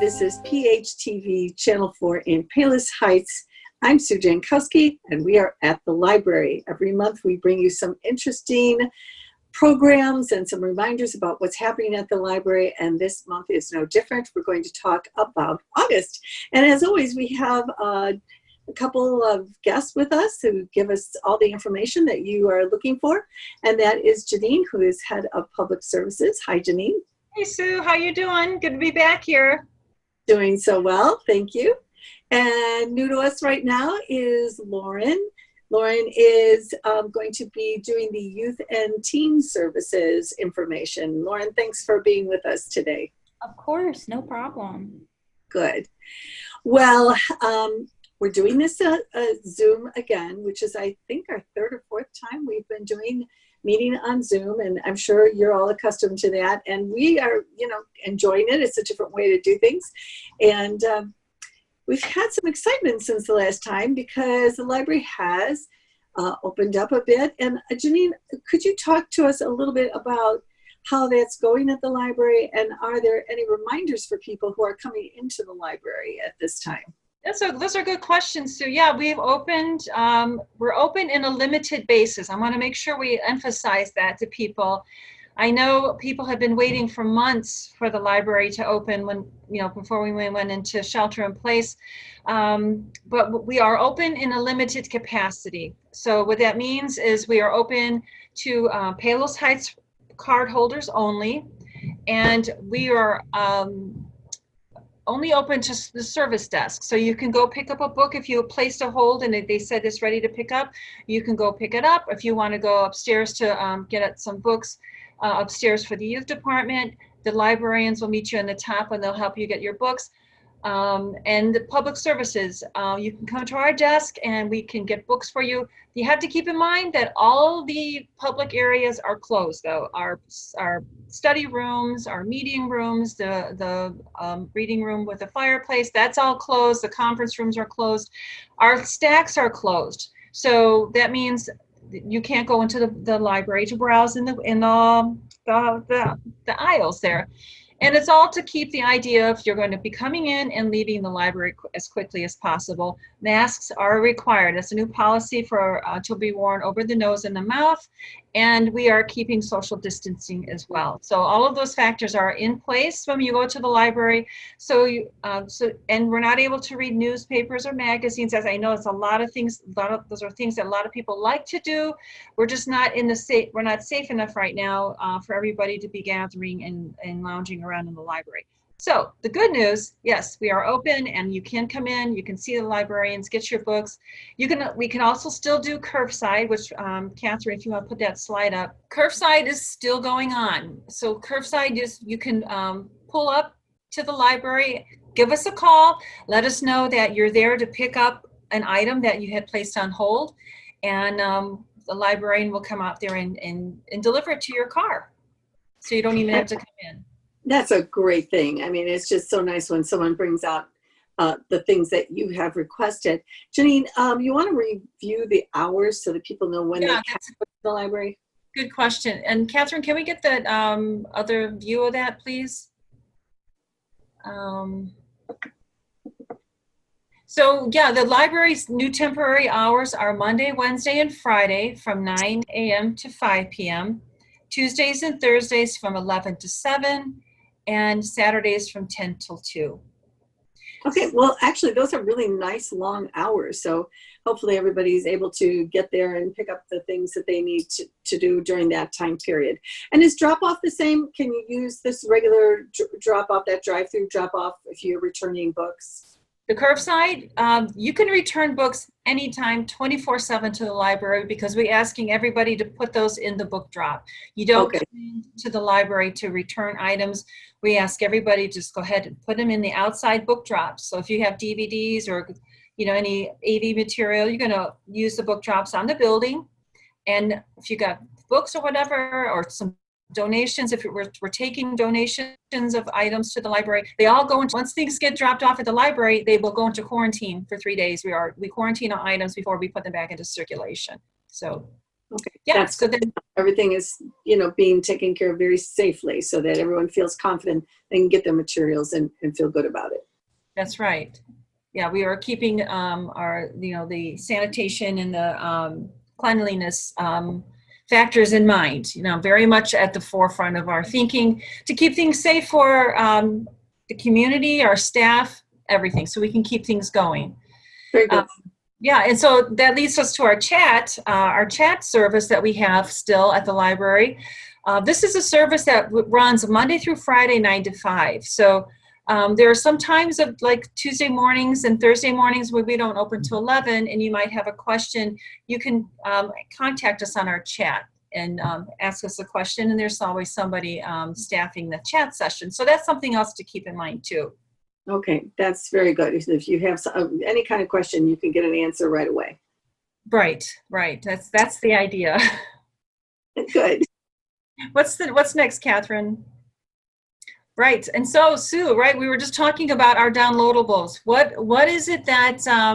This is PHTV Channel 4 in Palos Heights. I'm Sue Jankowski, and we are at the library. Every month we bring you some interesting programs and some reminders about what's happening at the library, and this month is no different. We're going to talk about August. And as always, we have a couple of guests with us who give us all the information that you are looking for, and that is Janine, who is Head of Public Services. Hi, Janine. Hey, Sue. How you doing? Good to be back here. Doing so well, thank you. And new to us right now is Lauren. Lauren is going to be doing the Youth and Teen Services information. Lauren, thanks for being with us today. Of course, no problem. Good. Well, we're doing this Zoom again, which is, I think, our third or fourth time we've been doing meeting on Zoom, and I'm sure you're all accustomed to that, and we are, enjoying it. It's a different way to do things, and we've had some excitement since the last time because the library has opened up a bit. And Janine, could you talk to us a little bit about how that's going at the library, and are there any reminders for people who are coming into the library at this time? Those are good questions, Sue. Yeah, we've opened, we're open in a limited basis. I want to make sure we emphasize that to people. I know people have been waiting for months for the library to open before we went into shelter in place. But we are open in a limited capacity. So what that means is we are open to Palos Heights card holders only. And we are only open to the service desk. So you can go pick up a book if you placed a hold and they said it's ready to pick up, you can go pick it up. If you want to go upstairs to get at some books upstairs for the youth department, the librarians will meet you on the top and they'll help you get your books. And the public services, you can come to our desk and we can get books for you. You have to keep in mind that all the public areas are closed though. Our study rooms, our meeting rooms, the reading room with the fireplace, that's all closed. The conference rooms are closed. Our stacks are closed. So that means you can't go into the library to browse in the aisles there. And it's all to keep the idea of you're going to be coming in and leaving the library as quickly as possible. Masks are required. That's a new policy for to be worn over the nose and the mouth. And we are keeping social distancing as well. So all of those factors are in place when you go to the library. And we're not able to read newspapers or magazines, as I know it's a lot of things. Those are things that a lot of people like to do. We're just not we're not safe enough right now for everybody to be gathering and lounging around in the library. So the good news, yes, we are open and you can come in, you can see the librarians, get your books. We can also still do curbside, which Catherine, if you want to put that slide up. Curbside is still going on. So curbside is, you can pull up to the library, give us a call, let us know that you're there to pick up an item that you had placed on hold, and the librarian will come out there and deliver it to your car. So you don't even have to come in. That's a great thing. I mean, it's just so nice when someone brings out the things that you have requested. Janine, you want to review the hours so that people know when they can go to the library? Good question. And Catherine, can we get that other view of that, please? So yeah, the library's new temporary hours are Monday, Wednesday, and Friday from 9 a.m. to 5 p.m. Tuesdays and Thursdays from 11 to 7, and Saturdays from 10 till 2. Okay, well, actually, those are really nice long hours. So hopefully everybody's able to get there and pick up the things that they need to do during that time period. And is drop-off the same? Can you use this regular drop-off, that drive-through drop-off, if you're returning books? The curbside, you can return books anytime, 24/7 to the library, because we're asking everybody to put those in the book drop. You don't come into the library to return items. We ask everybody to just go ahead and put them in the outside book drops. So if you have DVDs or any AV material, you're going to use the book drops on the building. And if you got books or whatever, or some donations, if we're taking donations of items to the library, they all go into, once things get dropped off at the library, they will go into quarantine for 3 days. We quarantine our items before we put them back into circulation. So Okay. yeah, That's so good. then Everything is, being taken care of very safely so that everyone feels confident they can get their materials and feel good about it. that's right. Yeah, we are keeping our, the sanitation and the cleanliness factors in mind, very much at the forefront of our thinking to keep things safe for the community, our staff, everything, so we can keep things going. Very good. Yeah, and so that leads us to our chat service that we have still at the library. This is a service that runs Monday through Friday, 9 to 5. So there are some times of like Tuesday mornings and Thursday mornings where we don't open till 11, and you might have a question. You can contact us on our chat and ask us a question, and there's always somebody staffing the chat session. So that's something else to keep in mind too. Okay, that's very good. If you have any kind of question, you can get an answer right away. Right. That's the idea. Good. What's next, Catherine? Right, and so Sue, right, we were just talking about our downloadables. What is it that I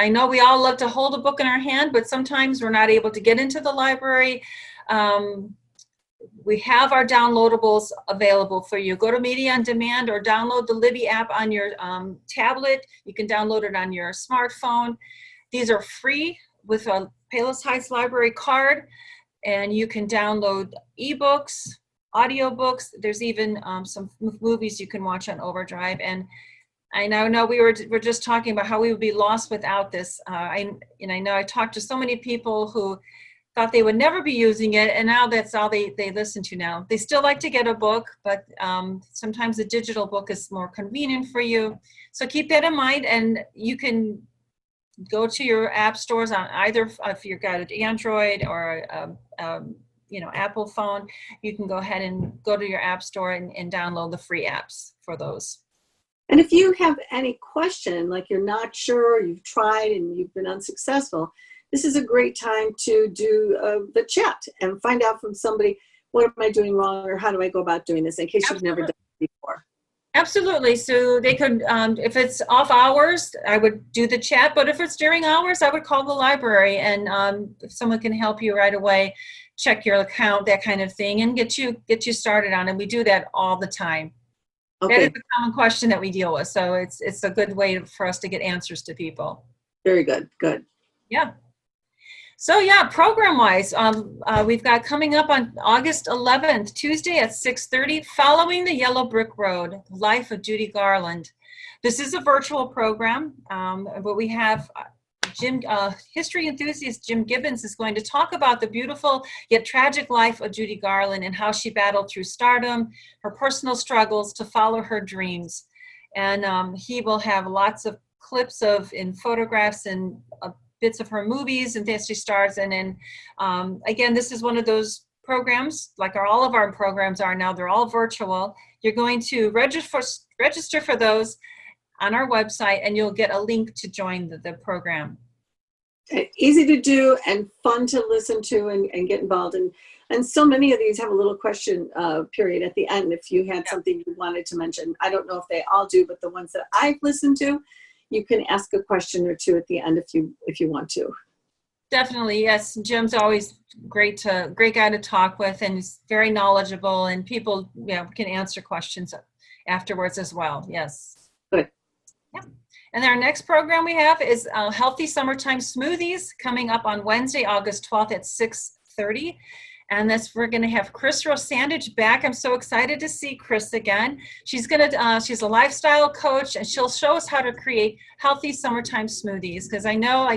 know we all love to hold a book in our hand, but sometimes we're not able to get into the library. We have our downloadables available for you. Go to Media on Demand or download the Libby app on your tablet. You can download it on your smartphone. These are free with a Palos Heights Library card, and you can download ebooks, audiobooks. There's even some movies you can watch on Overdrive. And I know we're just talking about how we would be lost without this. I know I talked to so many people who thought they would never be using it, and now that's all they listen to now. They still like to get a book, but sometimes a digital book is more convenient for you. So keep that in mind, and you can go to your app stores on either, if you've got an Android or Apple phone, you can go ahead and go to your app store and download the free apps for those. And if you have any question, like you're not sure, you've tried and you've been unsuccessful, this is a great time to do the chat and find out from somebody, what am I doing wrong, or how do I go about doing this, in case you've never done it before. Absolutely. So they could, if it's off hours, I would do the chat, but if it's during hours, I would call the library, and if someone can help you right away, check your account, that kind of thing, and get you started on it. We do that all the time. Okay. That is a common question that we deal with. So it's a good way for us to get answers to people. Very good. Good. Yeah. So yeah, program-wise, we've got coming up on August 11th, Tuesday at 6:30, Following the Yellow Brick Road, Life of Judy Garland. This is a virtual program, but we have history enthusiast Jim Gibbons is going to talk about the beautiful yet tragic life of Judy Garland and how she battled through stardom, her personal struggles to follow her dreams. And he will have lots of clips in photographs and bits of her movies and things she stars in. And again, this is one of those programs, like all of our programs are now, they're all virtual. You're going to register for those on our website, and you'll get a link to join the program. Easy to do and fun to listen to and get involved in. And so many of these have a little question period at the end if you had something you wanted to mention. I don't know if they all do, but the ones that I've listened to, you can ask a question or two at the end if you want to. Definitely, yes. Jim's always great guy to talk with, and he's very knowledgeable, and people can answer questions afterwards as well. Yes. Good. Yeah. And our next program we have is Healthy Summertime Smoothies, coming up on Wednesday, August 12th at 6:30. And we're going to have Chris Rosandage back. I'm so excited to see Chris again. She's a lifestyle coach, and she'll show us how to create healthy summertime smoothies. Because I know,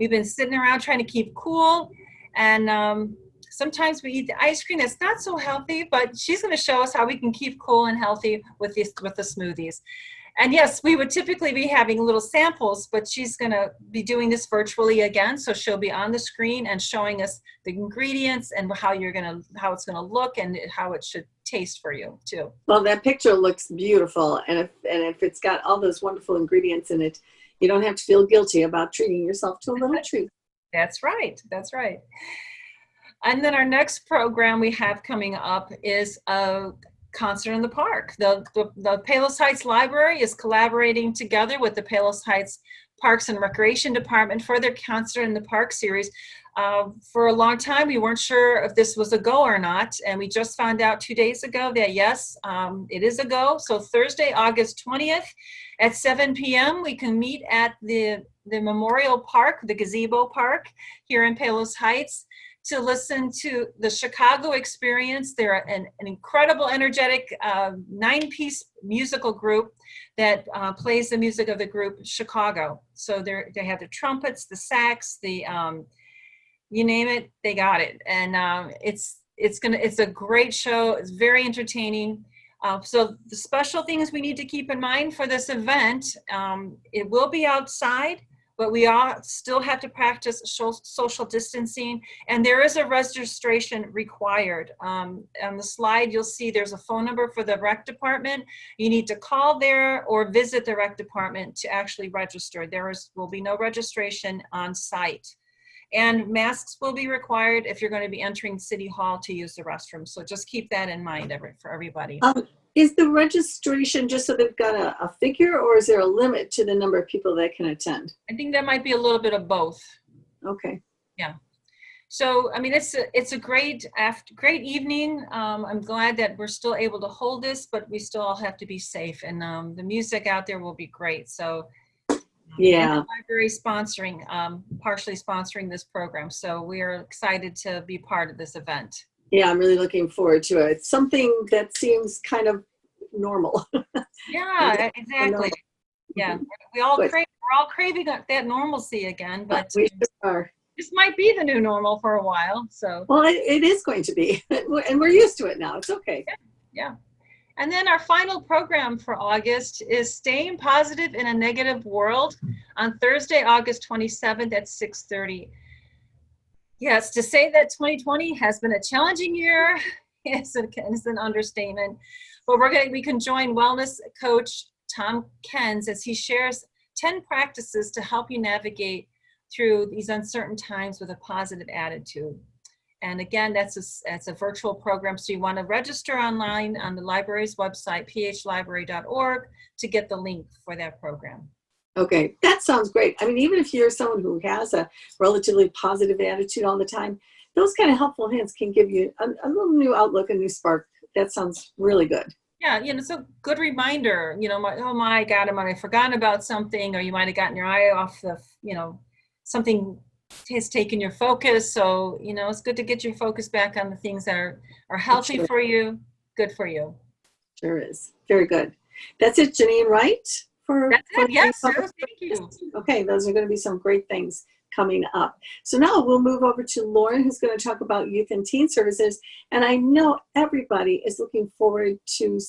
we've been sitting around trying to keep cool, and sometimes we eat the ice cream that's not so healthy. But she's going to show us how we can keep cool and healthy with the smoothies. And yes, we would typically be having little samples, but she's going to be doing this virtually again. So she'll be on the screen and showing us the ingredients and how it's going to look and how it should taste for you too. Well, that picture looks beautiful. And if it's got all those wonderful ingredients in it, you don't have to feel guilty about treating yourself to a little treat. That's right. That's right. And then our next program we have coming up is a concert in the park. The Palos Heights Library is collaborating together with the Palos Heights Parks and Recreation Department for their Concert in the Park series. For a long time, we weren't sure if this was a go or not, and we just found out 2 days ago that yes, it is a go. So Thursday, August 20th at 7 p.m., we can meet at the Memorial Park, the Gazebo Park here in Palos Heights, to listen to the Chicago Experience. They're an incredible, energetic 9-piece musical group that plays the music of the group Chicago. So they have the trumpets, the sax, the you name it, they got it. And it's a great show. It's very entertaining. So the special things we need to keep in mind for this event, it will be outside, but we all still have to practice social distancing, and there is a registration required. On the slide, you'll see there's a phone number for the rec department. You need to call there or visit the rec department to actually register. Will be no registration on site. And masks will be required if you're going to be entering City Hall to use the restroom. So just keep that in mind for everybody. Is the registration just so they've got a figure, or is there a limit to the number of people that can attend? I think that might be a little bit of both. Okay. Yeah. So, I mean, it's a great evening. I'm glad that we're still able to hold this, but we still all have to be safe. And the music out there will be great. So, yeah, and the library partially sponsoring this program. So we are excited to be part of this event. Yeah, I'm really looking forward to it. It's something that seems kind of normal. Yeah, exactly. Yeah, we're all craving that normalcy again, but we sure are. This might be the new normal for a while. So, well, it is going to be, and we're used to it now. It's okay. Yeah. And then our final program for August is Staying Positive in a Negative World on Thursday, August 27th at 6:30. Yes, to say that 2020 has been a challenging year is an understatement. But we can join wellness coach Tom Kenz as he shares 10 practices to help you navigate through these uncertain times with a positive attitude. And again, that's a virtual program, so you want to register online on the library's website, phlibrary.org, to get the link for that program. Okay, that sounds great. I mean, even if you're someone who has a relatively positive attitude all the time, those kind of helpful hints can give you a little new outlook, a new spark. That sounds really good. Yeah, it's a good reminder, oh my God, I might have forgotten about something, or you might have gotten your eye off something has taken your focus. So, it's good to get your focus back on the things that are healthy for you, good for you. Sure is. Very good. That's it, Janine, right? That's it. Yes, sir. Thank you. Okay, those are going to be some great things coming up. So now we'll move over to Lauren, who's going to talk about youth and teen services. And I know everybody is looking forward to,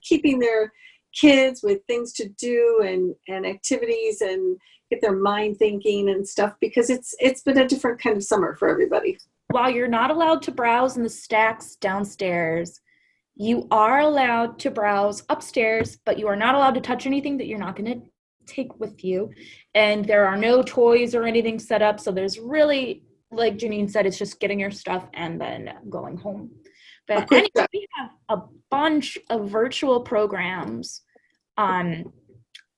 keeping their kids with things to do and activities and get their mind thinking and stuff, because it's been a different kind of summer for everybody. While you're not allowed to browse in the stacks downstairs, you are allowed to browse upstairs, but you are not allowed to touch anything that you're not going to take with you. And there are no toys or anything set up. So there's really, like Janine said, it's just getting your stuff and then going home. But anyway, we have a bunch of virtual programs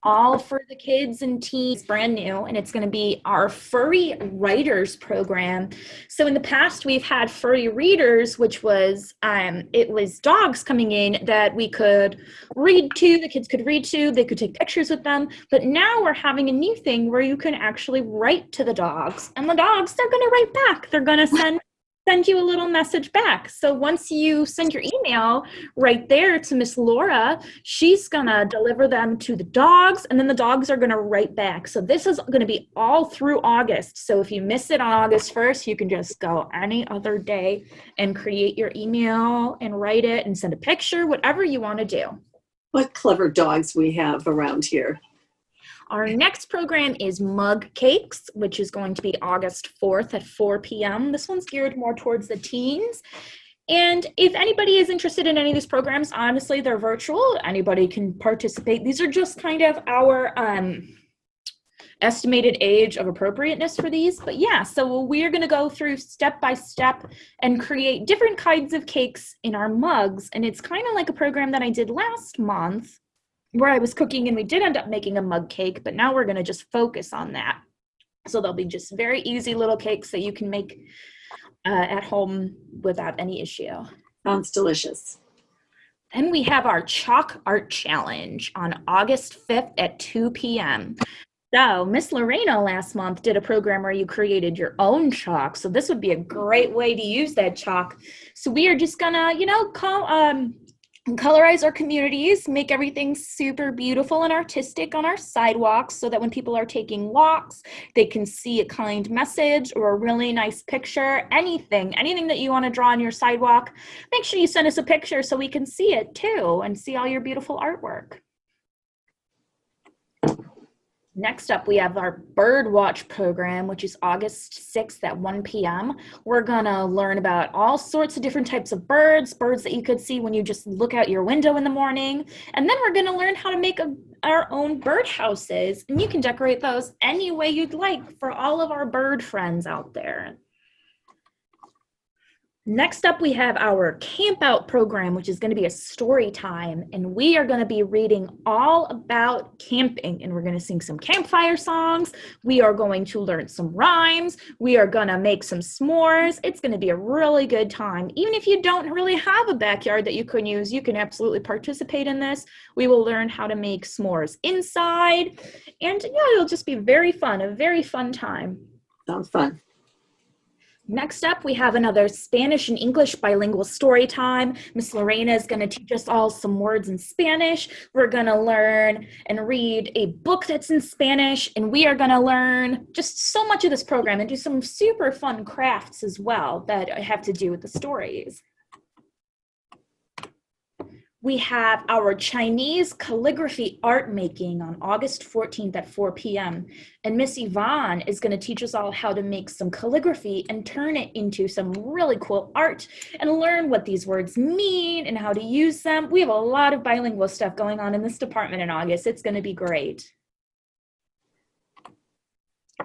all for the kids and teens, brand new, and it's going to be our Furry Writers program. So in the past, we've had Furry Readers, which was, it was dogs coming in that we could read to, the kids could read to, they could take pictures with them, but now we're having a new thing where you can actually write to the dogs, and the dogs, they're going to write back. They're going to send you a little message back. So once you send your email right there to Miss Laura, she's gonna deliver them to the dogs, and then the dogs are gonna write back. So this is gonna be all through August. So if you miss it on August 1st, you can just go any other day and create your email and write it and send a picture, whatever you want to do. What clever dogs we have around here. Our next program is Mug Cakes, which is going to be August 4th at 4 p.m. This one's geared more towards the teens. And if anybody is interested in any of these programs, honestly, they're virtual. Anybody can participate. These are just kind of our estimated age of appropriateness for these. But yeah, so we're going to go through step by step and create different kinds of cakes in our mugs. And it's kind of like a program that I did last month where I was cooking, and we did end up making a mug cake, but now we're going to just focus on that. So they'll be just very easy little cakes that you can make at home without any issue. Sounds delicious. Then we have our chalk art challenge on August 5th at 2 p.m. So Miss Lorena last month did a program where you created your own chalk. So this would be a great way to use that chalk. So we are just gonna, colorize our communities, make everything super beautiful and artistic on our sidewalks so that when people are taking walks, they can see a kind message or a really nice picture, anything that you want to draw on your sidewalk. Make sure you send us a picture so we can see it too and see all your beautiful artwork. Next up, we have our bird watch program, which is August 6th at 1 p.m. We're gonna learn about all sorts of different types of birds that you could see when you just look out your window in the morning. And then we're gonna learn how to make our own bird houses. And you can decorate those any way you'd like for all of our bird friends out there. Next up, we have our Campout program, which is going to be a story time, and we are going to be reading all about camping, and we're going to sing some campfire songs. We are going to learn some rhymes. We are going to make some s'mores. It's going to be a really good time. Even if you don't really have a backyard that you can use, you can absolutely participate in this. We will learn how to make s'mores inside, and yeah, it'll just be very fun, a very fun time. Sounds fun. Next up, we have another Spanish and English bilingual story time. Miss Lorena is going to teach us all some words in Spanish. We're going to learn and read a book that's in Spanish, and we are going to learn just so much of this program and do some super fun crafts as well that have to do with the stories. We have our Chinese calligraphy art making on August 14th at 4 p.m. And Miss Yvonne is going to teach us all how to make some calligraphy and turn it into some really cool art and learn what these words mean and how to use them. We have a lot of bilingual stuff going on in this department in August. It's going to be great.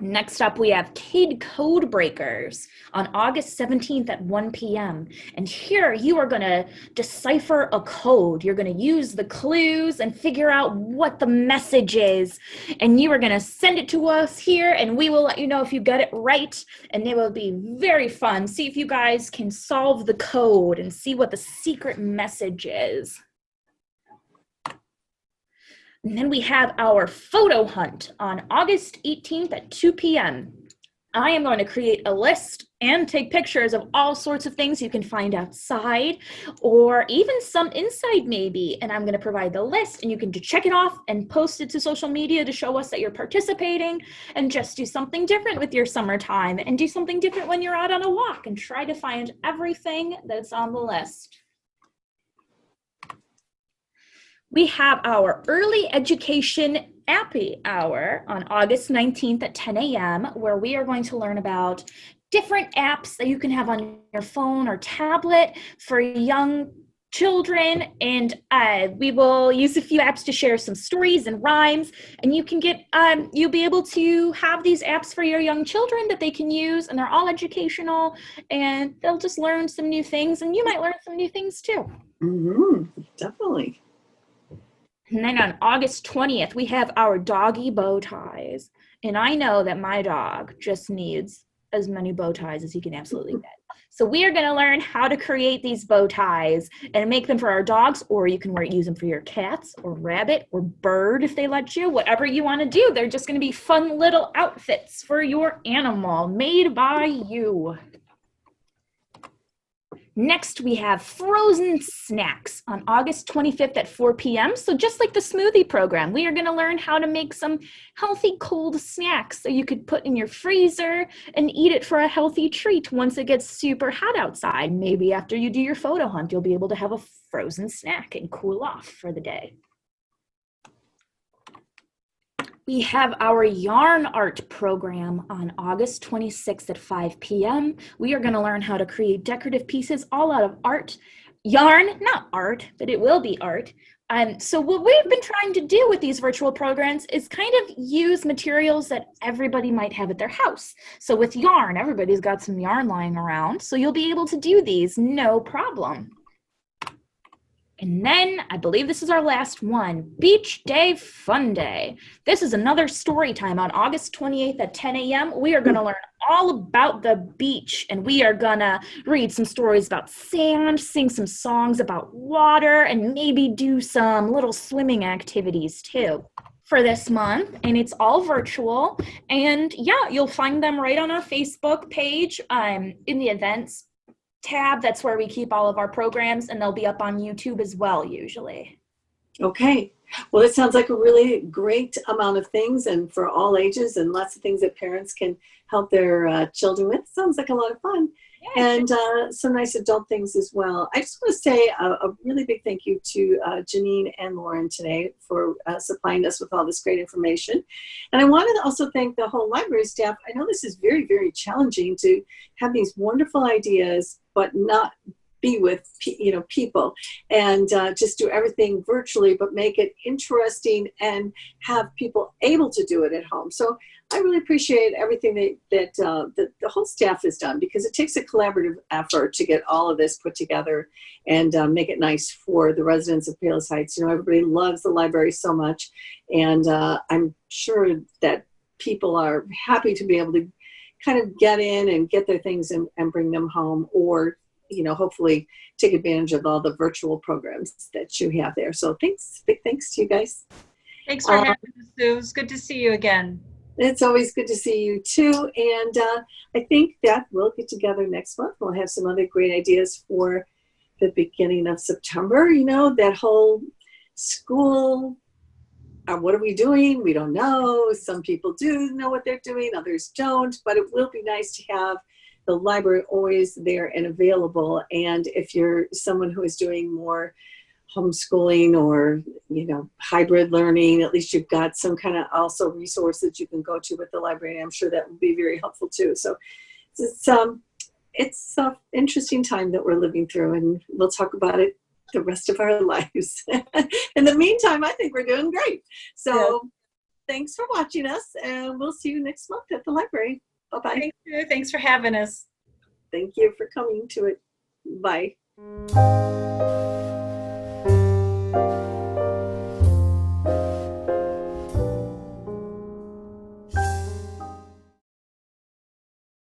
Next up, we have Kid Code Breakers on August 17th at 1 p.m. And here you are going to decipher a code. You're going to use the clues and figure out what the message is. And you are going to send it to us here, and we will let you know if you got it right. And it will be very fun. See if you guys can solve the code and see what the secret message is. And then we have our photo hunt on August 18th at 2 p.m. I am going to create a list and take pictures of all sorts of things you can find outside or even some inside maybe. And I'm going to provide the list, and you can check it off and post it to social media to show us that you're participating, and just do something different with your summertime and do something different when you're out on a walk and try to find everything that's on the list. We have our early education happy hour on August 19th at 10 a.m. where we are going to learn about different apps that you can have on your phone or tablet for young children. And we will use a few apps to share some stories and rhymes. And you can get, you'll be able to have these apps for your young children that they can use, and they're all educational, and they'll just learn some new things, and you might learn some new things too. Mm-hmm. Definitely. And then on August 20th, we have our Doggy Bow Ties. And I know that my dog just needs as many bow ties as he can absolutely get. So we are going to learn how to create these bow ties and make them for our dogs, or you can use them for your cats or rabbit or bird if they let you, whatever you want to do. They're just going to be fun little outfits for your animal made by you. Next, we have frozen snacks on August 25th at 4 p.m. So just like the smoothie program, we are going to learn how to make some healthy cold snacks so you could put in your freezer and eat it for a healthy treat once it gets super hot outside. Maybe after you do your photo hunt, you'll be able to have a frozen snack and cool off for the day. We have our yarn art program on August 26th at 5 p.m. We are going to learn how to create decorative pieces all out of art. Yarn, not art, but it will be art. So what we've been trying to do with these virtual programs is kind of use materials that everybody might have at their house. So with yarn, everybody's got some yarn lying around, so you'll be able to do these no problem. And then I believe this is our last one, Beach Day Fun Day. This is another story time on August 28th at 10 a.m. We are going to learn all about the beach, and we are going to read some stories about sand, sing some songs about water, and maybe do some little swimming activities too for this month. And it's all virtual. And yeah, you'll find them right on our Facebook page in the events tab. That's where we keep all of our programs, and they'll be up on YouTube as well usually. Okay. Well, it sounds like a really great amount of things, and for all ages, and lots of things that parents can help their children with. Sounds like a lot of fun. Yeah, and some nice adult things as well. I just want to say a really big thank you to Janine and Lauren today for supplying us with all this great information. And I wanted to also thank the whole library staff. I know this is very, very challenging to have these wonderful ideas, but not be with people, and just do everything virtually, but make it interesting and have people able to do it at home. So I really appreciate everything that the whole staff has done, because it takes a collaborative effort to get all of this put together and make it nice for the residents of Palos Heights. Everybody loves the library so much, and I'm sure that people are happy to be able to kind of get in and get their things and bring them home, or hopefully take advantage of all the virtual programs that you have there. So big thanks to you guys. Thanks for having us, Sue. It was good to see you again. It's always good to see you too. And I think that we'll get together next month. We'll have some other great ideas for the beginning of September. That whole school, what are we doing? We don't know. Some people do know what they're doing, others don't, but it will be nice to have the library always there and available. And if you're someone who is doing more homeschooling or hybrid learning, at least you've got some kind of also resource that you can go to with the library, and I'm sure that will be very helpful too. So it's an interesting time that we're living through, and we'll talk about it the rest of our lives. In the meantime, I think we're doing great. So Thanks for watching us, and we'll see you next month at the library. Bye-bye. Thank you. Thanks for having us. Thank you for coming to it. Bye.